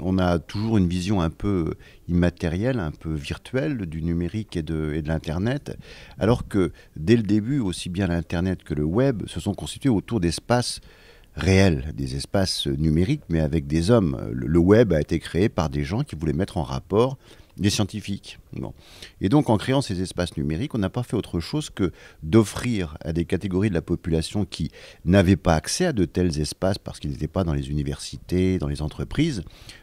On a toujours une vision un peu immatérielle, un peu virtuelle du numérique et de l'Internet, alors que dès le début, aussi bien l'Internet que le web se sont constitués autour d'espaces réels, des espaces numériques, mais avec des hommes. Le web a été créé par des gens qui voulaient mettre en rapport des scientifiques. Bon. Et donc, en créant ces espaces numériques, on n'a pas fait autre chose que d'offrir à des catégories de la population qui n'avaient pas accès à de tels espaces parce qu'ils n'étaient pas dans les universités, dans les entreprises,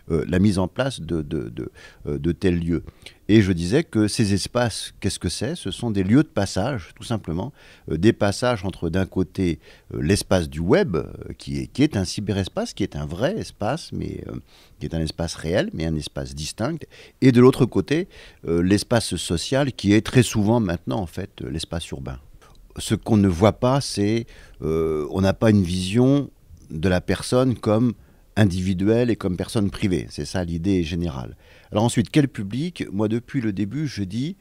la mise en place de tels lieux. Et je disais que ces espaces, qu'est-ce que c'est? Ce sont des lieux de passage, tout simplement, des passages entre d'un côté l'espace du web, qui est un cyberespace, qui est un vrai espace, mais qui est un espace réel, mais un espace distinct, et de l'autre côté, l'espace social, qui est très souvent maintenant, en fait, l'espace urbain. Ce qu'on ne voit pas, c'est on n'a pas une vision de la personne comme individuelle et comme personne privée. C'est ça l'idée générale. Alors ensuite, quel public? Moi, depuis le début, je dis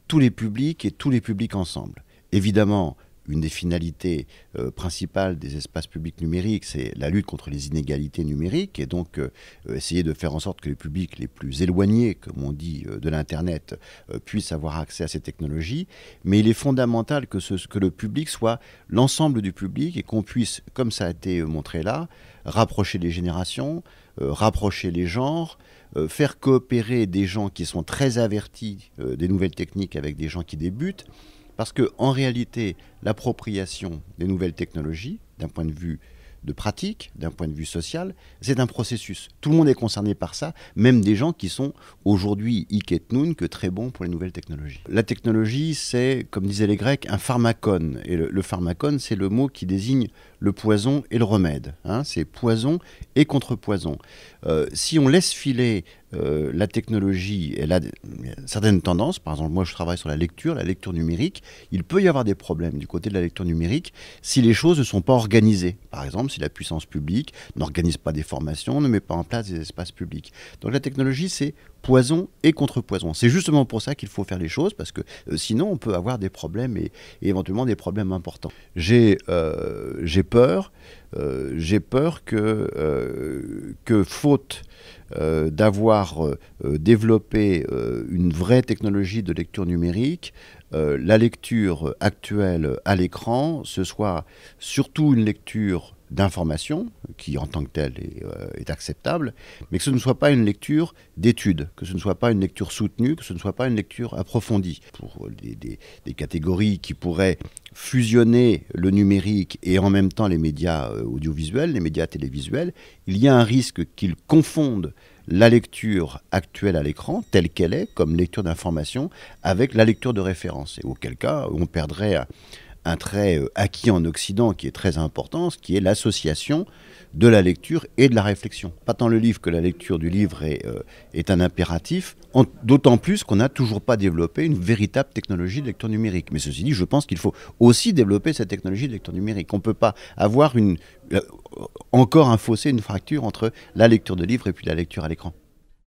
tous les publics et tous les publics ensemble. Évidemment, une des finalités principales des espaces publics numériques, c'est la lutte contre les inégalités numériques et donc essayer de faire en sorte que les publics les plus éloignés, comme on dit, de l'Internet puissent avoir accès à ces technologies. Mais il est fondamental que le public soit l'ensemble du public et qu'on puisse, comme ça a été montré là, rapprocher les générations, rapprocher les genres, faire coopérer des gens qui sont très avertis des nouvelles techniques avec des gens qui débutent. Parce qu'en réalité, l'appropriation des nouvelles technologies, d'un point de vue de pratique, d'un point de vue social, c'est un processus. Tout le monde est concerné par ça, même des gens qui sont aujourd'hui hic et nunc, que très bons pour les nouvelles technologies. La technologie, c'est, comme disaient les Grecs, un pharmacone. Et le pharmacone, c'est le mot qui désigne le poison et le remède. Hein, c'est poison et contre-poison. Si on laisse filer la technologie, elle a certaines tendances. Par exemple, moi je travaille sur la lecture numérique. Il peut y avoir des problèmes du côté de la lecture numérique si les choses ne sont pas organisées. Par exemple, si la puissance publique n'organise pas des formations, ne met pas en place des espaces publics. Donc la technologie, c'est poison et contre-poison. C'est justement pour ça qu'il faut faire les choses, parce que sinon on peut avoir des problèmes et éventuellement des problèmes importants. J'ai peur que faute d'avoir développé une vraie technologie de lecture numérique, la lecture actuelle à l'écran, ce soit surtout une lecture d'information, qui en tant que telle est acceptable, mais que ce ne soit pas une lecture d'études, que ce ne soit pas une lecture soutenue, que ce ne soit pas une lecture approfondie. Pour des catégories qui pourraient fusionner le numérique et en même temps les médias audiovisuels, les médias télévisuels, il y a un risque qu'ils confondent la lecture actuelle à l'écran, telle qu'elle est, comme lecture d'information, avec la lecture de référence. Et auquel cas, on perdrait un trait acquis en Occident qui est très important, ce qui est l'association de la lecture et de la réflexion. Pas tant le livre que la lecture du livre est un impératif, d'autant plus qu'on n'a toujours pas développé une véritable technologie de lecture numérique. Mais ceci dit, je pense qu'il faut aussi développer cette technologie de lecture numérique. On ne peut pas avoir encore un fossé, une fracture entre la lecture de livre et puis la lecture à l'écran.